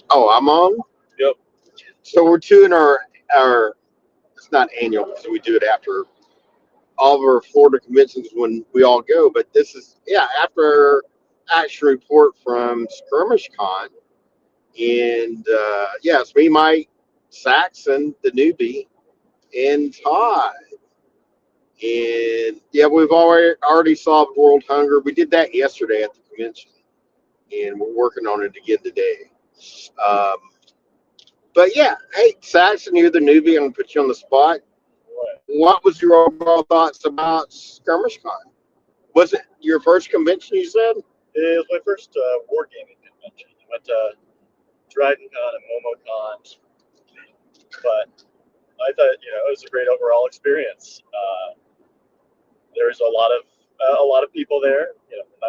Oh, I'm on. Yep. So we're doing our. It's not annual because we do it after all of our Florida conventions when we all go. But this is after action report from Skirmish Con, and it's me, Mike, Saxon, the newbie, and Todd. And we've already solved world hunger. We did that yesterday at the convention, and we're working on it again today. Um, but hey, Saxon, you're the newbie. I'm gonna put you on the spot. What? What was your overall thoughts about Skirmish Con? Was it your first convention? You said. It was my first wargaming convention. I went to Dragon Con and MomoCon, but I thought it was a great overall experience. There's a lot of people there.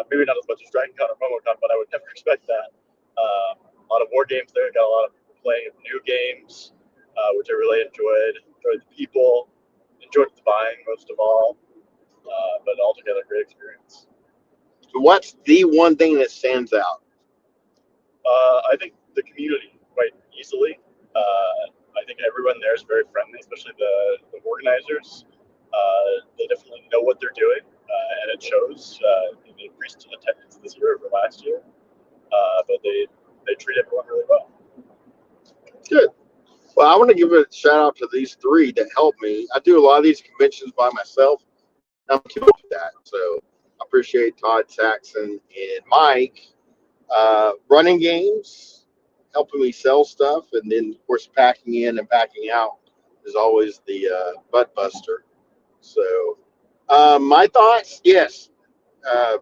Maybe not as much as Dragon Con or MomoCon, but I would never expect that. A lot of war games there. Got a lot of people playing new games, which I really enjoyed. Enjoyed the people. Enjoyed the buying most of all. But altogether, great experience. What's the one thing that stands out? I think the community quite easily. I think everyone there is very friendly, especially the organizers. They definitely know what they're doing, and it shows. They increased attendance this year over last year, but they treat everyone really well. Good. Well, I want to give a shout out to these three that helped me. I do a lot of these conventions by myself. I'm too much of that, so I appreciate Todd, Saxon, and Mike running games, helping me sell stuff, and then of course packing in and packing out is always the butt buster. So my thoughts, yes, uh,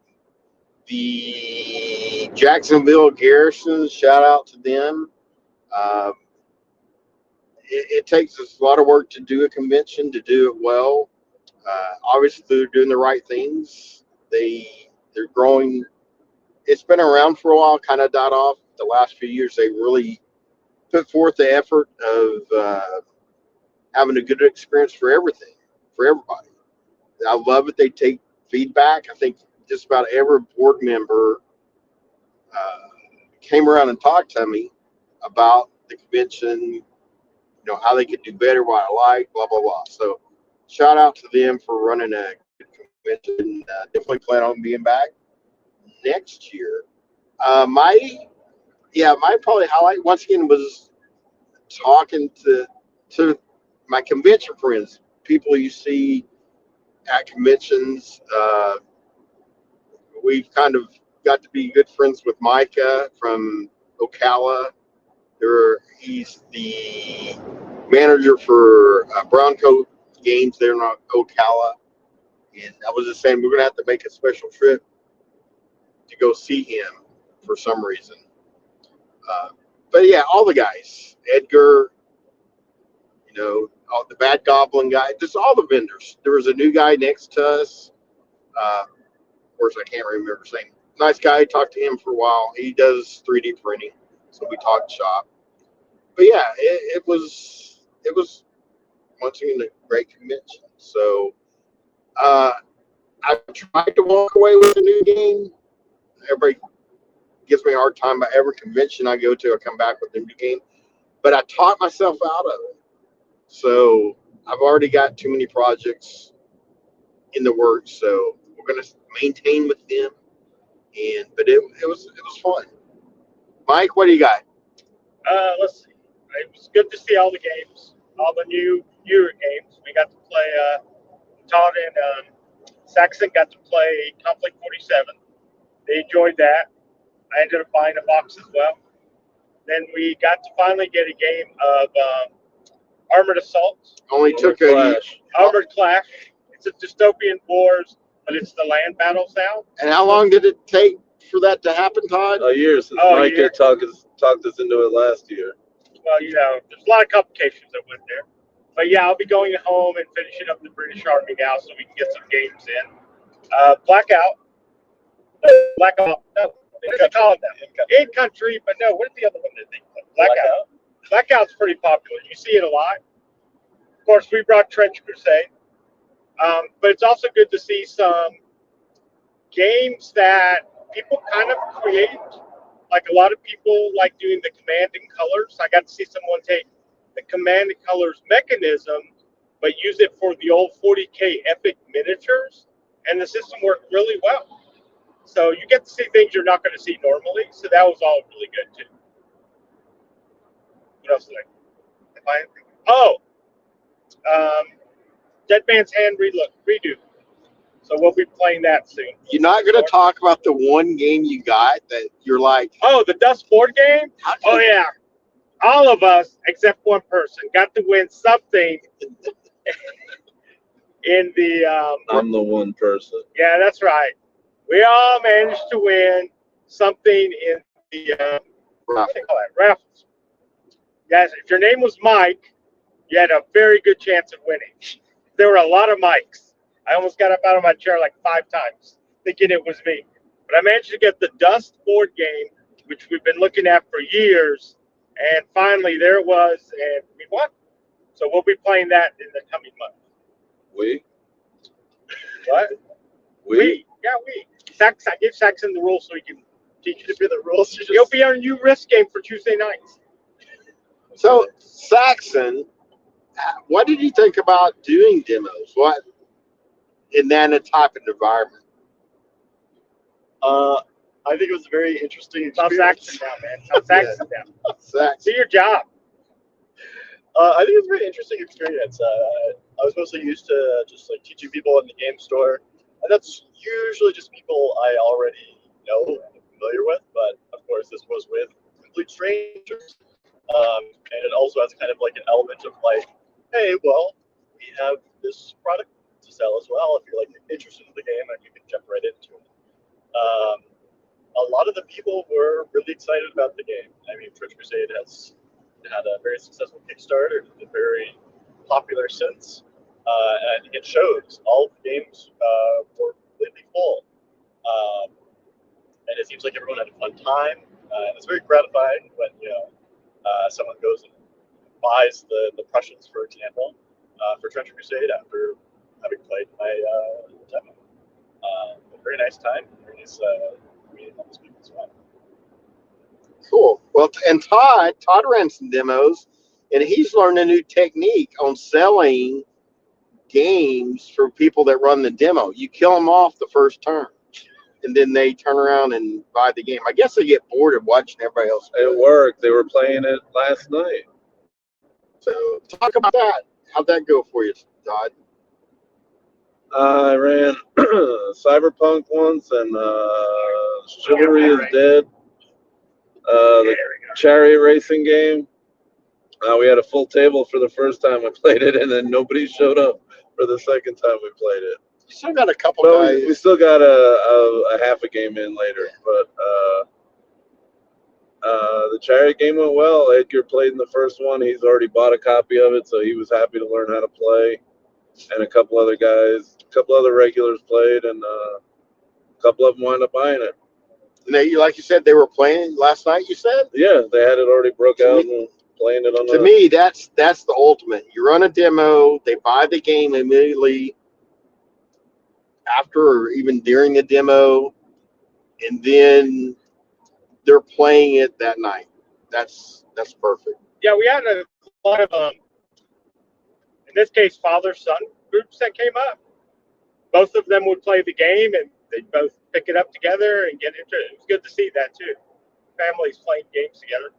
the Jacksonville Garrison, shout out to them. Um, it takes us a lot of work to do a convention, to do it well. Obviously, they're doing the right things. They're growing. It's been around for a while, kind of died off. The last few years, they really put forth the effort of having a good experience for everything, for everybody. I love it. They take feedback. I think just about every board member uh, came around and talked to me about the convention, how they could do better, what I like, blah, blah, blah. So shout out to them for running a good convention. Definitely plan on being back next year. My probably highlight once again was talking to my convention friends, people you see at conventions. We've kind of got to be good friends with Micah from Ocala. He's the manager for Brown Coat Games there in Ocala. And I was just saying, we're going to have to make a special trip to go see him for some reason. Uh, but all the guys, Edgar, all the Bad Goblin guy, just all the vendors. There was a new guy next to us. Of course, I can't remember his name. Nice guy. Talked to him for a while. He does 3D printing, so we talked shop. But it was once again a great convention. So I tried to walk away with a new game. Everybody gives me a hard time about every convention I go to. I come back with a new game, but I taught myself out of it. So I've already got too many projects in the works. So we're going to maintain with them. But it was fun. Mike, what do you got? Let's see. It was good to see all the games, all the newer games. We got to play. Todd and Saxon got to play Conflict 47. They enjoyed that. I ended up buying a box as well. Then we got to finally get a game of Armored Assault. Only took Armored Clash. It's a dystopian wars, but it's the land battles now. And how long did it take for that to happen, Todd? A year since Mike had talked us into it last year. Well, there's a lot of complications that went there. But I'll be going home and finishing up the British Army now so we can get some games in. Blackout. Blackout. No, they call it that. In country, but no, what's the other one that they put? Blackout. Blackout's pretty popular. You see it a lot. Of course, we brought Trench Crusade. But it's also good to see some games that people kind of create like a lot of people like doing the command and colors. I got to see someone take the command and colors mechanism, but use it for the old 40K Epic miniatures, and the system worked really well. So you get to see things you're not going to see normally. So that was all really good too. What else did I? Dead Man's Hand redo. So we'll be playing that soon. You're not going to talk about the one game you got that you're like, Oh, the Dust board game? Oh, yeah. All of us, except one person, got to win something in the... I'm the one person. Yeah, that's right. We all managed to win something in the... what do they call that? Raffles. Guys, if your name was Mike, you had a very good chance of winning. There were a lot of Mikes. I almost got up out of my chair like 5 times, thinking it was me. But I managed to get the Dust board game, which we've been looking at for years. And finally, there it was, and we won. So we'll be playing that in the coming month. We? What? We? Yeah, we. I give Saxon the rules so he can teach you The rules. He'll be our new risk game for Tuesday nights. so Saxon, what did you think about doing demos? What in that type of environment? I think it was a very interesting Tell experience. Saxon down, man. Tell Saxon down. Saxon. Do your job. I think it was a very interesting experience. I was mostly used to just like teaching people in the game store, and that's usually just people I already know and familiar with. But of course, this was with complete strangers, and it also has kind of like an element of like, hey, well, we have this product to sell as well. If you're like interested in the game, and you can jump right into it. A lot of the people were really excited about the game. I mean, Twitch Crusade has had a very successful Kickstarter. It's been very popular since. And I think it shows. All of the games were completely full. And it seems like everyone had a fun time. And it's very gratifying when someone goes and buys the Prussians, for example, for Trench Crusade after having played my demo. A very nice time. Very nice meeting all those people as well. Cool. Well, and Todd ran some demos, and he's learned a new technique on selling games for people that run the demo. You kill them off the first turn, and then they turn around and buy the game. I guess they get bored of watching everybody else do It worked. They were playing it last night. So talk about that. How'd that go for you, Todd? I ran Cyberpunk once, and Chivalry is Dead. The chariot racing game. We had a full table for the first time we played it, and then nobody showed up for the second time we played it. Still got a couple Well, guys. we still got a half a game in later, but the chariot game went well. Edgar played in the first one. He's already bought a copy of it, so he was happy to learn how to play. And a couple other regulars played, and a couple of them wound up buying it. And they, like you said, they were playing last night. You said. Yeah, they had it already broke out and playing it on. To me, that's the ultimate. You run a demo, they buy the game immediately after or even during the demo, and then they're playing it that night. That's perfect. Yeah, we had a lot of, in this case, father-son groups that came up. Both of them would play the game, and they'd both pick it up together and get into it. It was good to see that, too. Families playing games together.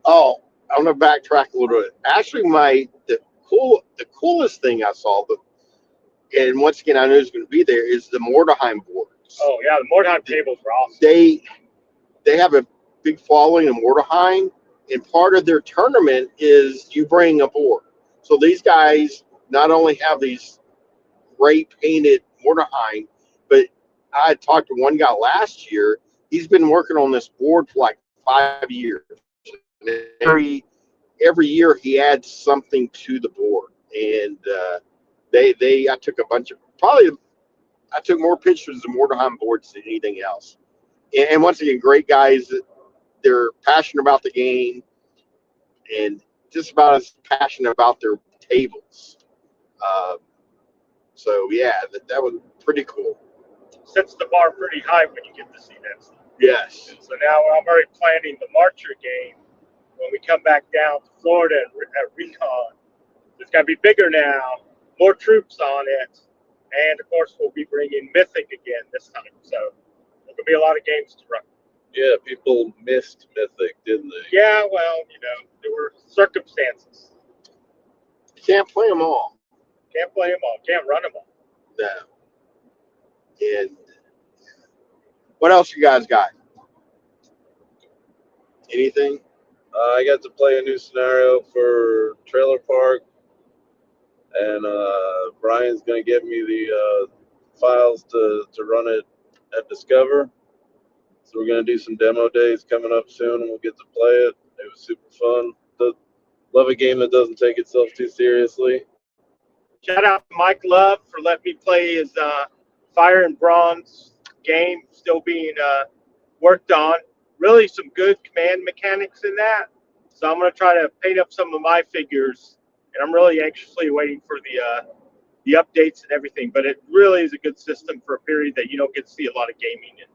Oh, I want to backtrack a little bit. Actually, the coolest thing I saw, and once again I knew it was going to be there, is the Mordheim boards. Oh yeah, the Mordheim tables were awesome. They have a big following in Mordheim, and part of their tournament is you bring a board. So these guys not only have these great painted Mordheim, but I had talked to one guy last year. He's been working on this board for like 5 years. And every year he adds something to the board, and I took a bunch of I took more pictures of Mordheim boards than anything else. And once again, great guys. They're passionate about the game, and just about as passionate about their tables. So yeah, that was pretty cool. sets the bar pretty high when you get to see that stuff. Yes. So now I'm already planning the Marcher game when we come back down to Florida at Recon. It's got to be bigger now, more troops on it, and of course we'll be bringing Mythic again this time. So there's gonna be a lot of games to run. Yeah, people missed Mythic, didn't they? Yeah, well, there were circumstances. Can't play them all. Can't play them all. Can't run them all. No. And what else you guys got? Anything? I got to play a new scenario for Trailer Park, and Brian's going to give me the files to run it at Discover. So we're going to do some demo days coming up soon, and we'll get to play it. It was super fun. Love a game that doesn't take itself too seriously. Shout out to Mike Love for letting me play his Fire and Bronze game, still being worked on. Really some good command mechanics in that. So I'm going to try to paint up some of my figures, and I'm really anxiously waiting for the updates and everything. But it really is a good system for a period that you don't get to see a lot of gaming in.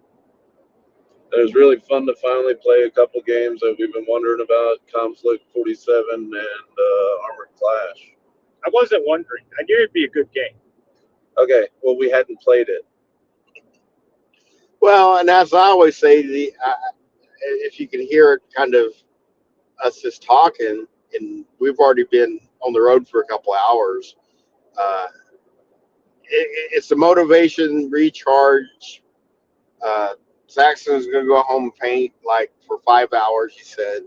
It was really fun to finally play a couple games that we've been wondering about, Conflict 47 and Armored Clash. I wasn't wondering. I knew it'd be a good game. Okay, well, we hadn't played it. Well, and as I always say, if you can hear it, kind of us just talking, and we've already been on the road for a couple of hours. It's a motivation recharge. Saxon's going to go home and paint like for 5 hours, he said.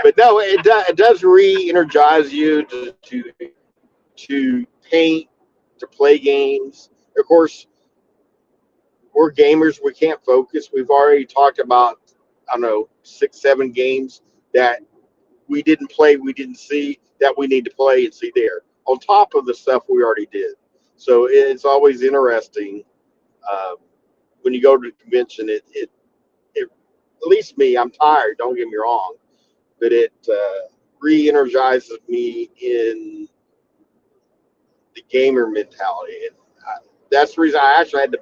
But no, it does re-energize you to paint, to play games. Of course, we're gamers. We can't focus. We've already talked about, I don't know, 6, 7 games that we didn't play, we didn't see, that we need to play and see there, on top of the stuff we already did. So it's always interesting. When you go to a convention, it at least me, I'm tired, don't get me wrong, but it re-energizes me in the gamer mentality. And that's the reason I actually had to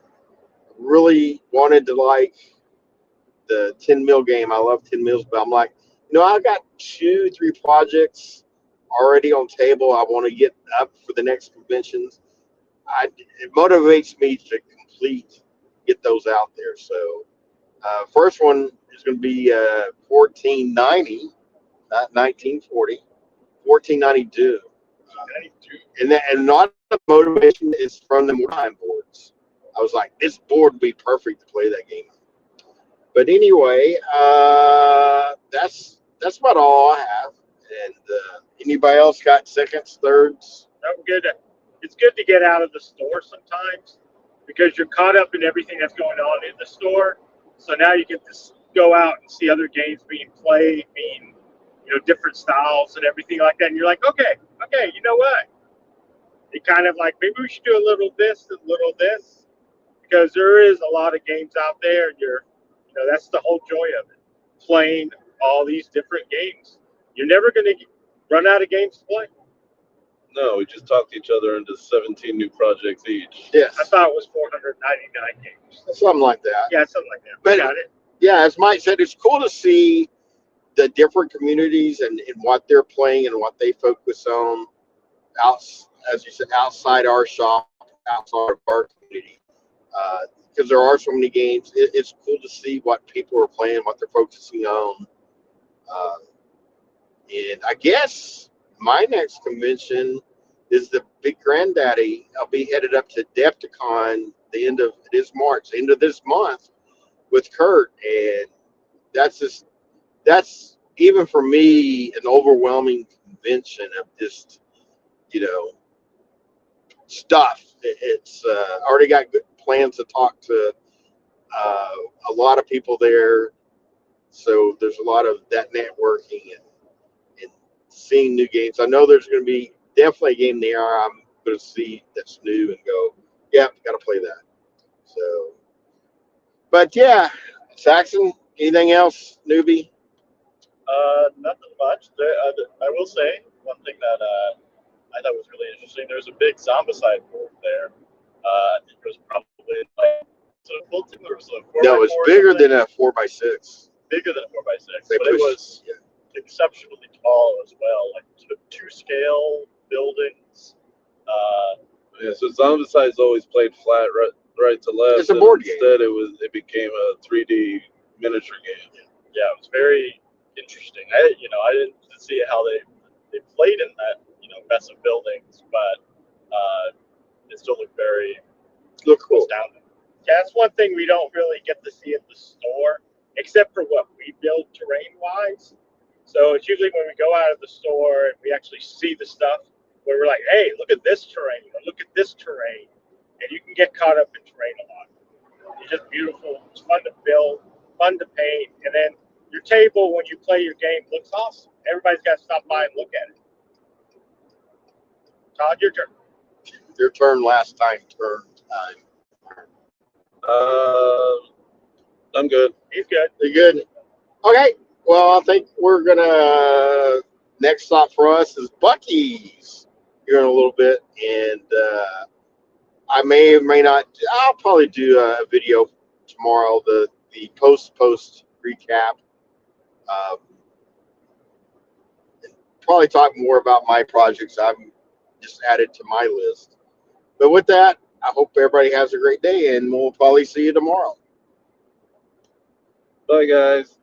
really wanted to like the 10 mil game. I love 10 mils, but I'm like, I've got 2, 3 projects already on table I want to get up for the next conventions. It motivates me to get those out there. So first one is going to be 1490, not 1940, 1492. And not the motivation is from the time boards. I was like, this board would be perfect to play that game. But anyway, that's about all I have. And anybody else got seconds, thirds? I'm good. It's good to get out of the store sometimes because you're caught up in everything that's going on in the store. So now you get to go out and see other games being played, different styles and everything like that. And you're like, okay, you know what? It kind of like, maybe we should do a little this and a little this, because there is a lot of games out there, and that's the whole joy of it, playing all these different games. You're never going to run out of games to play. No, we just talked each other into 17 new projects each. Yes. I thought it was 499 games. Something like that. Yeah, something like that. But, got it. Yeah, as Mike said, it's cool to see the different communities and what they're playing and what they focus on, as you said, outside our shop, outside of our community. Because there are so many games. It's cool to see what people are playing, what they're focusing on. And I guess my next convention is the Big Granddaddy. I'll be headed up to Adepticon the end of this month with Kurt, and that's even for me an overwhelming convention of just stuff. It's already got good plans to talk to a lot of people there, so there's a lot of that networking and seeing new games. I know there's going to be definitely a game there I'm going to see that's new and go, yeah, got to play that. So, but yeah, Saxon, anything else, newbie? Nothing much. I will say one thing that I thought was really interesting. There's a big zombicide board there. I think it was probably was a 4x4. No, it's bigger than a 4x6. Bigger than a 4x6, They but it push- was exceptionally tall as well, like two scale buildings. Yeah, so Zombicide's always played flat, right to left. It's a and board game. Instead, it became a 3D miniature game. Yeah, it was very interesting. I didn't see how they played in that mess of buildings, but it still looked very Look cool. astounding. Yeah, that's one thing we don't really get to see at the store, except for what we build terrain-wise. So it's usually when we go out of the store and we actually see the stuff where we're like, hey, look at this terrain, or look at this terrain. And you can get caught up in terrain a lot. It's just beautiful. It's fun to build, fun to paint. And then your table, when you play your game, looks awesome. Everybody's got to stop by and look at it. Todd, your turn. Your turn last time. I'm good. He's good. You good? Okay. Well, I think we're gonna. Next stop for us is Buc-ee's here in a little bit, and I may or may not. I'll probably do a video tomorrow. The post recap. Probably talk more about my projects I've just added to my list. But with that, I hope everybody has a great day, and we'll probably see you tomorrow. Bye, guys.